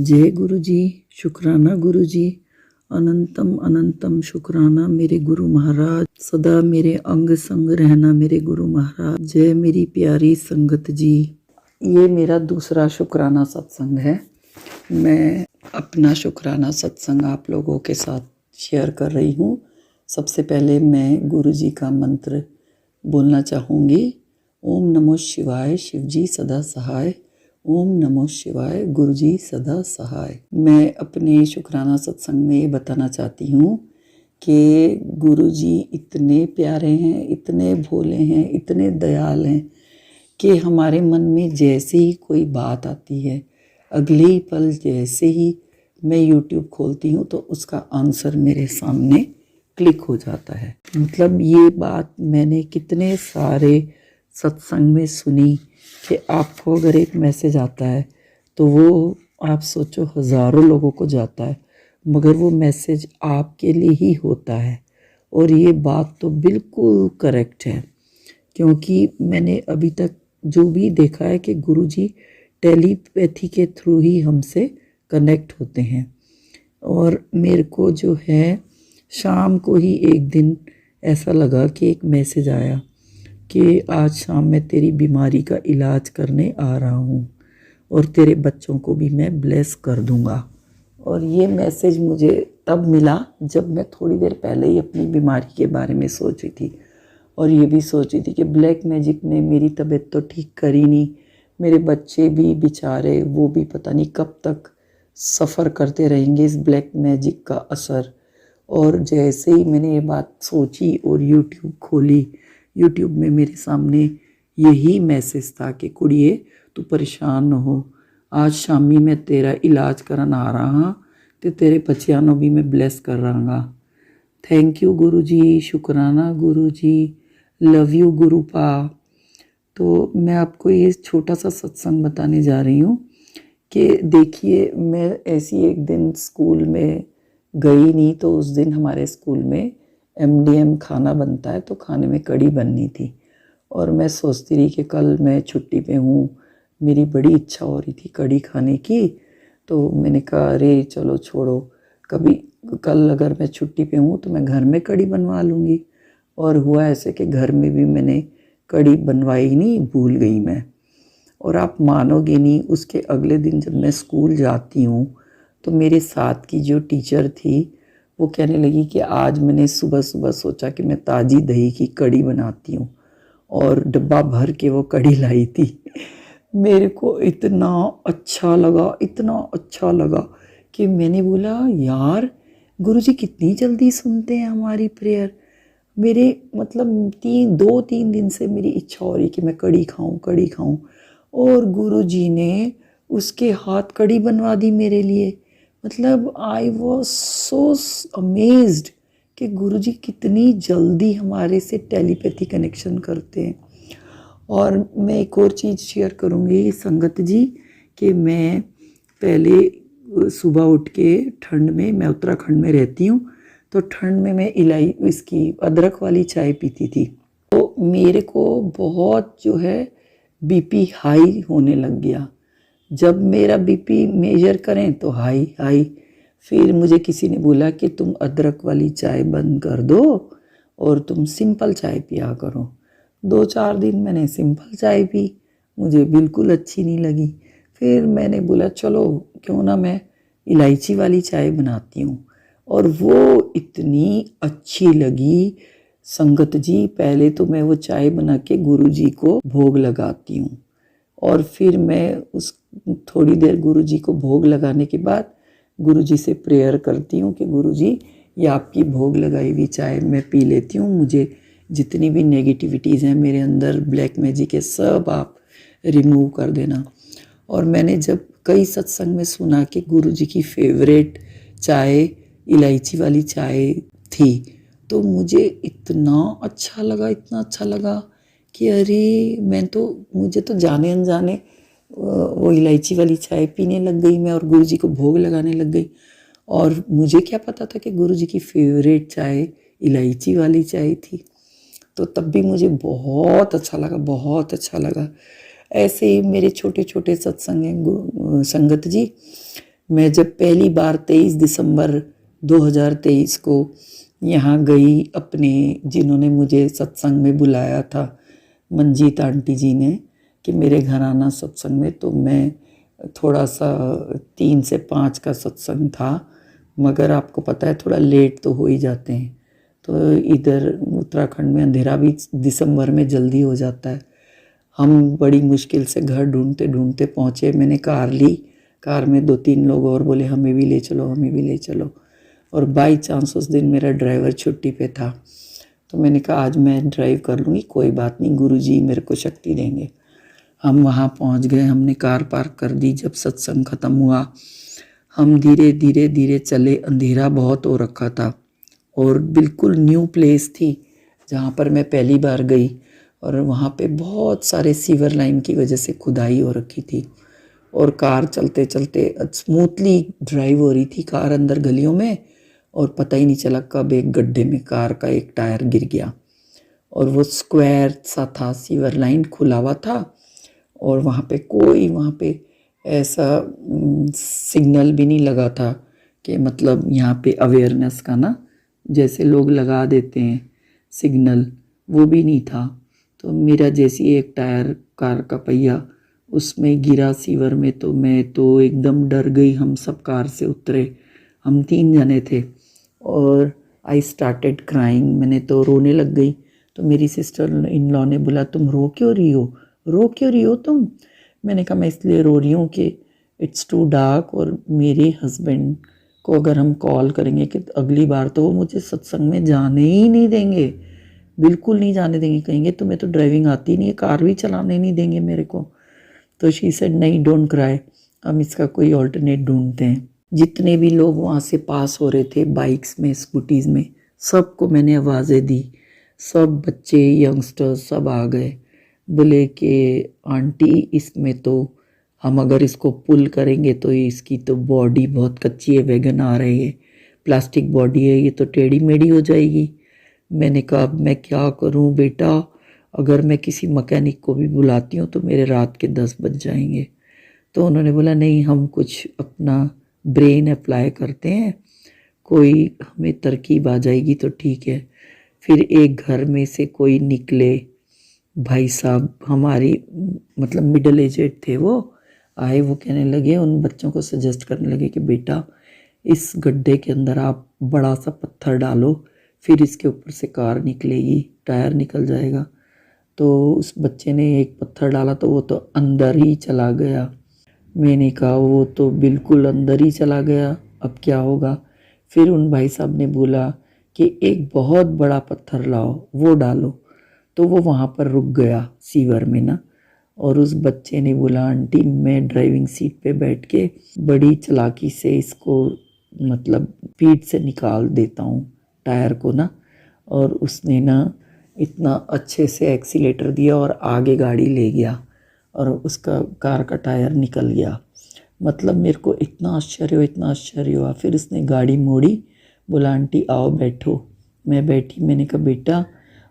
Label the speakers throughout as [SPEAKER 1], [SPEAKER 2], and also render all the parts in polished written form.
[SPEAKER 1] जय गुरु जी। शुक्राना गुरु जी। अनंतम अनंतम शुक्राना मेरे गुरु महाराज। सदा मेरे अंग संग रहना मेरे गुरु महाराज। जय मेरी प्यारी संगत जी। ये मेरा दूसरा शुक्राना सत्संग है। मैं अपना शुक्राना सत्संग आप लोगों के साथ शेयर कर रही हूँ। सबसे पहले मैं गुरु जी का मंत्र बोलना चाहूँगी। ओम नमो शिवाय, शिव जी सदा सहाय। ओम नमो शिवाय, गुरु जी सदा सहाय। मैं अपने शुक्राना सत्संग में ये बताना चाहती हूँ कि गुरु जी इतने प्यारे हैं, इतने भोले हैं, इतने दयाल हैं कि हमारे मन में जैसे ही कोई बात आती है, अगले ही पल जैसे ही मैं YouTube खोलती हूँ तो उसका आंसर मेरे सामने क्लिक हो जाता है। मतलब ये बात मैंने कितने सारे सत्संग में सुनी कि आपको अगर एक मैसेज आता है तो वो आप सोचो हज़ारों लोगों को जाता है, मगर वो मैसेज आपके लिए ही होता है। और ये बात तो बिल्कुल करेक्ट है, क्योंकि मैंने अभी तक जो भी देखा है कि गुरुजी टेलीपैथी के थ्रू ही हमसे कनेक्ट होते हैं। और मेरे को जो है शाम को ही एक दिन ऐसा लगा कि एक मैसेज आया कि आज शाम मैं तेरी बीमारी का इलाज करने आ रहा हूँ और तेरे बच्चों को भी मैं ब्लेस कर दूँगा। और ये मैसेज मुझे तब मिला जब मैं थोड़ी देर पहले ही अपनी बीमारी के बारे में सोच रही थी और ये भी सोच रही थी कि ब्लैक मैजिक ने मेरी तबीयत तो ठीक करी नहीं, मेरे बच्चे भी बेचारे वो भी पता नहीं कब तक सफ़र करते रहेंगे इस ब्लैक मैजिक का असर। और जैसे ही मैंने ये बात सोची और YouTube खोली, YouTube में मेरे सामने यही मैसेज था कि कुड़िए तू परेशान न हो, आज शामी मैं तेरा इलाज करन आ रहा हाँ ते तेरे बच्चियां नूं भी मैं ब्लेस कर रहांगा। थैंक यू गुरु जी, शुक्राना गुरु जी, लव यू गुरु पा। तो मैं आपको ये छोटा सा सत्संग बताने जा रही हूँ कि देखिए, मैं ऐसी एक दिन स्कूल में गई नहीं तो उस दिन हमारे स्कूल में MDM खाना बनता है तो खाने में कड़ी बननी थी और मैं सोचती रही कि कल मैं छुट्टी पे हूँ, मेरी बड़ी इच्छा हो रही थी कड़ी खाने की। तो मैंने कहा अरे चलो छोड़ो, कभी कल अगर मैं छुट्टी पे हूँ तो मैं घर में कड़ी बनवा लूँगी। और हुआ ऐसे कि घर में भी मैंने कड़ी बनवाई नहीं, भूल गई मैं। और आप मानोगे नहीं, उसके अगले दिन जब मैं स्कूल जाती हूँ तो मेरे साथ की जो टीचर थी वो कहने लगी कि आज मैंने सुबह सुबह सोचा कि मैं ताज़ी दही की कड़ी बनाती हूँ और डब्बा भर के वो कड़ी लाई थी। मेरे को इतना अच्छा लगा, इतना अच्छा लगा कि मैंने बोला यार गुरुजी कितनी जल्दी सुनते हैं हमारी प्रेयर। मेरे मतलब 2-3 दिन से मेरी इच्छा हो रही कि मैं कड़ी खाऊं, कड़ी खाऊं, और गुरुजी ने उसके हाथ कड़ी बनवा दी मेरे लिए। मतलब आई वॉज सो अमेज्ड कि गुरुजी कितनी जल्दी हमारे से टेलीपैथी कनेक्शन करते हैं। और मैं एक और चीज़ शेयर करूँगी संगत जी कि मैं पहले सुबह उठ के ठंड में, मैं उत्तराखंड में रहती हूँ तो ठंड में मैं इसकी अदरक वाली चाय पीती थी। तो मेरे को बहुत जो है BP हाई होने लग गया। जब मेरा BP मेजर करें तो हाई हाई। फिर मुझे किसी ने बोला कि तुम अदरक वाली चाय बंद कर दो और तुम सिंपल चाय पिया करो। 2-4 दिन मैंने सिंपल चाय पी, मुझे बिल्कुल अच्छी नहीं लगी। फिर मैंने बोला चलो क्यों ना मैं इलायची वाली चाय बनाती हूँ, और वो इतनी अच्छी लगी संगत जी। पहले तो मैं वो चाय बना के गुरु जी को भोग लगाती हूँ और फिर मैं उस थोड़ी देर गुरु जी को भोग लगाने के बाद गुरु जी से प्रेयर करती हूँ कि गुरु जी ये आपकी भोग लगाई हुई चाय मैं पी लेती हूँ, मुझे जितनी भी नेगेटिविटीज़ हैं मेरे अंदर ब्लैक मैजिक है सब आप रिमूव कर देना। और मैंने जब कई सत्संग में सुना कि गुरु जी की फेवरेट चाय इलायची वाली चाय थी तो मुझे इतना अच्छा लगा, इतना अच्छा लगा कि अरे मुझे तो जाने अनजाने वो इलायची वाली चाय पीने लग गई मैं और गुरु जी को भोग लगाने लग गई। और मुझे क्या पता था कि गुरु जी की फेवरेट चाय इलायची वाली चाय थी। तो तब भी मुझे बहुत अच्छा लगा, बहुत अच्छा लगा। ऐसे ही मेरे छोटे छोटे सत्संग हैं संगत जी मैं जब पहली बार 23 दिसंबर 2023 को यहाँ गई अपने, जिन्होंने मुझे सत्संग में बुलाया था, मंजीत आंटी जी ने, कि मेरे घर आना सत्संग में, तो मैं थोड़ा सा 3 से 5 का सत्संग था, मगर आपको पता है थोड़ा लेट तो हो ही जाते हैं। तो इधर उत्तराखंड में अंधेरा भी दिसंबर में जल्दी हो जाता है। हम बड़ी मुश्किल से घर ढूंढते ढूंढते पहुँचे। मैंने कार ली, कार में 2-3 लोग और बोले हमें भी ले चलो, हमें भी ले चलो। और बाई चांस उस दिन मेरा ड्राइवर छुट्टी पे था, तो मैंने कहा आज मैं ड्राइव कर लूँगी, कोई बात नहीं, गुरुजी मेरे को शक्ति देंगे। हम वहाँ पहुँच गए, हमने कार पार्क कर दी। जब सत्संग ख़त्म हुआ, हम धीरे धीरे धीरे चले। अंधेरा बहुत हो रखा था और बिल्कुल न्यू प्लेस थी जहाँ पर मैं पहली बार गई, और वहाँ पे बहुत सारे सीवर लाइन की वजह से खुदाई हो रखी थी। और कार चलते चलते स्मूथली ड्राइव हो रही थी कार अंदर गलियों में, और पता ही नहीं चला कब एक गड्ढे में कार का एक टायर गिर गया। और वो स्क्वायर सा था, सीवर लाइन खुला हुआ था, और वहाँ पे ऐसा सिग्नल भी नहीं लगा था कि मतलब यहाँ पे अवेयरनेस का ना, जैसे लोग लगा देते हैं सिग्नल, वो भी नहीं था। तो मेरा जैसी एक टायर कार का पहिया उसमें गिरा सीवर में, तो मैं तो एकदम डर गई। हम सब कार से उतरे, हम 3 जने थे, और आई स्टार्टेड क्राइंग, मैंने तो रोने लग गई। तो मेरी सिस्टर इन लॉ ने बोला तुम रो क्यों रही हो तुम? मैंने कहा मैं इसलिए रो रही हूँ कि इट्स टू डार्क, और मेरे हस्बैंड को अगर हम कॉल करेंगे कि अगली बार तो वो मुझे सत्संग में जाने ही नहीं देंगे, बिल्कुल नहीं जाने देंगे, कहेंगे तुम्हें तो ड्राइविंग आती नहीं है, कार भी चलाने नहीं देंगे मेरे को। तो शी सेड नहीं डोंट क्राई, हम इसका कोई ऑल्टरनेट ढूंढते हैं। जितने भी लोग वहाँ से पास हो रहे थे बाइक्स में, स्कूटीज़ में, सबको मैंने आवाज़ें दी। सब बच्चे, यंगस्टर्स सब आ गए। बोले कि आंटी इसमें तो हम अगर इसको पुल करेंगे तो इसकी तो बॉडी बहुत कच्ची है, वैगन आ रही है, प्लास्टिक बॉडी है, ये तो टेढ़ी मेढ़ी हो जाएगी। मैंने कहा अब मैं क्या करूं बेटा, अगर मैं किसी मैकेनिक को भी बुलाती हूँ तो मेरे रात के 10 बज जाएंगे। तो उन्होंने बोला नहीं, हम कुछ अपना ब्रेन अप्लाई करते हैं, कोई हमें तरकीब आ जाएगी तो ठीक है। फिर एक घर में से कोई निकले, भाई साहब हमारी मतलब मिडिल एजेड थे, वो आए, वो कहने लगे, उन बच्चों को सजेस्ट करने लगे कि बेटा इस गड्ढे के अंदर आप बड़ा सा पत्थर डालो, फिर इसके ऊपर से कार निकलेगी, टायर निकल जाएगा। तो उस बच्चे ने एक पत्थर डाला तो वो तो अंदर ही चला गया। मैंने कहा वो तो बिल्कुल अंदर ही चला गया, अब क्या होगा? फिर उन भाई साहब ने बोला कि एक बहुत बड़ा पत्थर लाओ, वो डालो। तो वो वहाँ पर रुक गया सीवर में ना, और उस बच्चे ने बोला आंटी मैं ड्राइविंग सीट पे बैठ के बड़ी चालाकी से इसको मतलब पीठ से निकाल देता हूँ टायर को ना। और उसने ना इतना अच्छे से एक्सीलेटर दिया और आगे गाड़ी ले गया, और उसका कार का टायर निकल गया। मतलब मेरे को इतना आश्चर्य हुआ। फिर उसने गाड़ी मोड़ी, बोला आंटी आओ बैठो। मैं बैठी। मैंने कहा बेटा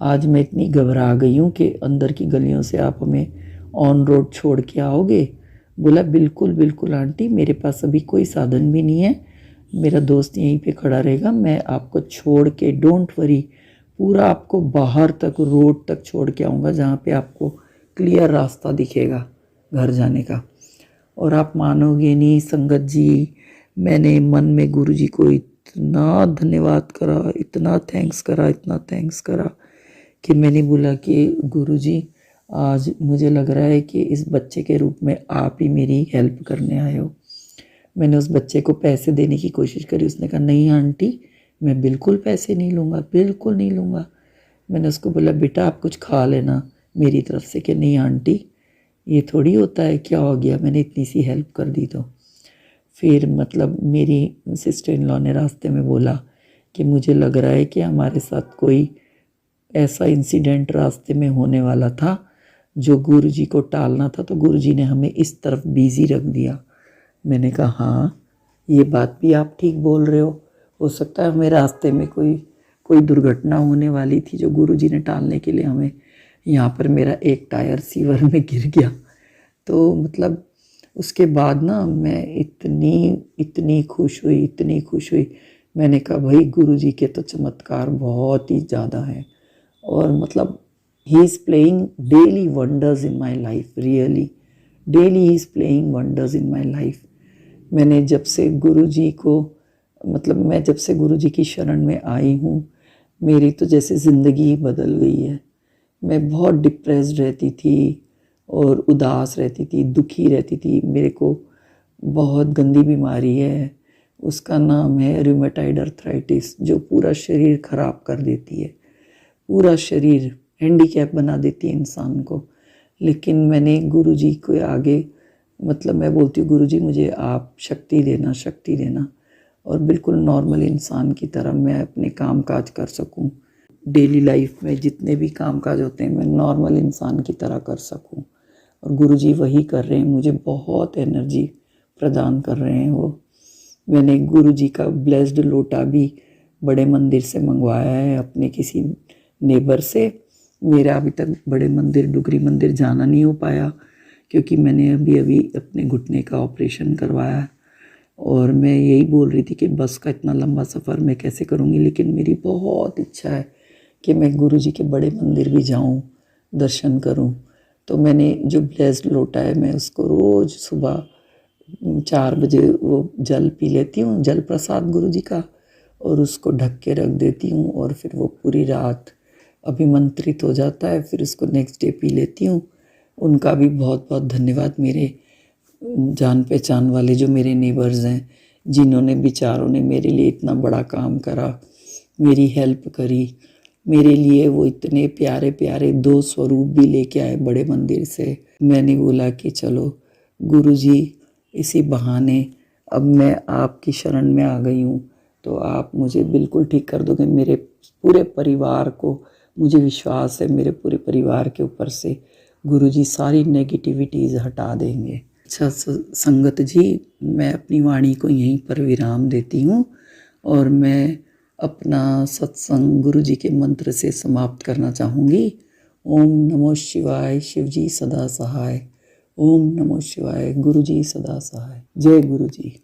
[SPEAKER 1] आज मैं इतनी घबरा गई हूँ कि अंदर की गलियों से आप हमें ऑन रोड छोड़ के आओगे? बोला बिल्कुल बिल्कुल आंटी, मेरे पास अभी कोई साधन भी नहीं है, मेरा दोस्त यहीं पे खड़ा रहेगा, मैं आपको छोड़ के, डोंट वरी, पूरा आपको बाहर तक रोड तक छोड़ के आऊँगा जहाँ पे आपको क्लियर रास्ता दिखेगा घर जाने का। और आप मानोगे नहीं संगत जी, मैंने मन में गुरुजी को इतना धन्यवाद करा, इतना थैंक्स करा कि मैंने बोला कि गुरुजी आज मुझे लग रहा है कि इस बच्चे के रूप में आप ही मेरी हेल्प करने आए हो। मैंने उस बच्चे को पैसे देने की कोशिश करी, उसने कहा नहीं आंटी मैं बिल्कुल पैसे नहीं लूँगा, बिल्कुल नहीं लूँगा। मैंने उसको बोला बेटा आप कुछ खा लेना मेरी तरफ से, कि नहीं आंटी ये थोड़ी होता है, क्या हो गया, मैंने इतनी सी हेल्प कर दी तो। फिर मतलब मेरी सिस्टर इन लॉ ने रास्ते में बोला कि मुझे लग रहा है कि हमारे साथ कोई ऐसा इंसिडेंट रास्ते में होने वाला था जो गुरुजी को टालना था, तो गुरुजी ने हमें इस तरफ बिजी रख दिया। मैंने कहा हाँ ये बात भी आप ठीक बोल रहे हो सकता है हमें रास्ते में कोई दुर्घटना होने वाली थी जो गुरुजी ने टालने के लिए हमें यहाँ पर मेरा एक टायर सीवर में गिर गया। तो मतलब उसके बाद ना मैं इतनी इतनी खुश हुई, इतनी खुश हुई। मैंने कहा भाई गुरुजी के तो चमत्कार बहुत ही ज़्यादा हैं, और मतलब he is playing daily wonders in my life, really daily he is playing wonders in my life. मैंने जब से गुरुजी को मतलब मैं जब से गुरुजी की शरण में आई हूँ, मेरी तो जैसे ज़िंदगी ही बदल गई है। मैं बहुत डिप्रेस्ड रहती थी और उदास रहती थी, दुखी रहती थी। मेरे को बहुत गंदी बीमारी है, उसका नाम है रूमेटाइड अर्थराइटिस, जो पूरा शरीर ख़राब कर देती है, पूरा शरीर हैंडीकैप बना देती है इंसान को। लेकिन मैंने गुरुजी के आगे मतलब मैं बोलती हूँ गुरुजी मुझे आप शक्ति देना, शक्ति देना, और बिल्कुल नॉर्मल इंसान की तरह मैं अपने काम काज कर सकूँ। डेली लाइफ में जितने भी काम काज होते हैं मैं नॉर्मल इंसान की तरह कर सकूँ, और गुरुजी वही कर रहे हैं, मुझे बहुत एनर्जी प्रदान कर रहे हैं वो। मैंने गुरुजी का ब्लेस्ड लोटा भी बड़े मंदिर से मंगवाया है, अपने किसी नेबर से। मेरा अभी तक बड़े मंदिर डुगरी मंदिर जाना नहीं हो पाया, क्योंकि मैंने अभी अभी अपने घुटने का ऑपरेशन करवाया है, और मैं यही बोल रही थी कि बस का इतना लंबा सफ़र मैं कैसे करूँगी। लेकिन मेरी बहुत इच्छा है कि मैं गुरुजी के बड़े मंदिर भी जाऊँ, दर्शन करूँ। तो मैंने जो ब्लेस्ड लोटा है मैं उसको रोज़ सुबह 4 बजे वो जल पी लेती हूँ, जल प्रसाद गुरुजी का, और उसको ढक के रख देती हूँ, और फिर वो पूरी रात अभिमंत्रित हो जाता है। फिर उसको नेक्स्ट डे पी लेती हूँ। उनका भी बहुत बहुत धन्यवाद, मेरे जान पहचान वाले जो मेरे नेबर्स हैं, जिन्होंने बेचारों ने मेरे लिए इतना बड़ा काम करा, मेरी हेल्प करी। मेरे लिए वो इतने प्यारे प्यारे 2 स्वरूप भी लेके आए बड़े मंदिर से। मैंने बोला कि चलो गुरुजी, इसी बहाने अब मैं आपकी शरण में आ गई हूँ, तो आप मुझे बिल्कुल ठीक कर दोगे। मेरे पूरे परिवार को, मुझे विश्वास है मेरे पूरे परिवार के ऊपर से गुरुजी सारी नेगेटिविटीज़ हटा देंगे। अच्छा संगत जी, मैं अपनी वाणी को यहीं पर विराम देती हूँ, और मैं अपना सत्संग गुरुजी के मंत्र से समाप्त करना चाहूँगी। ओम नमो शिवाय, शिवजी सदा सहाय। ओम नमो शिवाय, गुरुजी सदा सहाय। जय गुरुजी।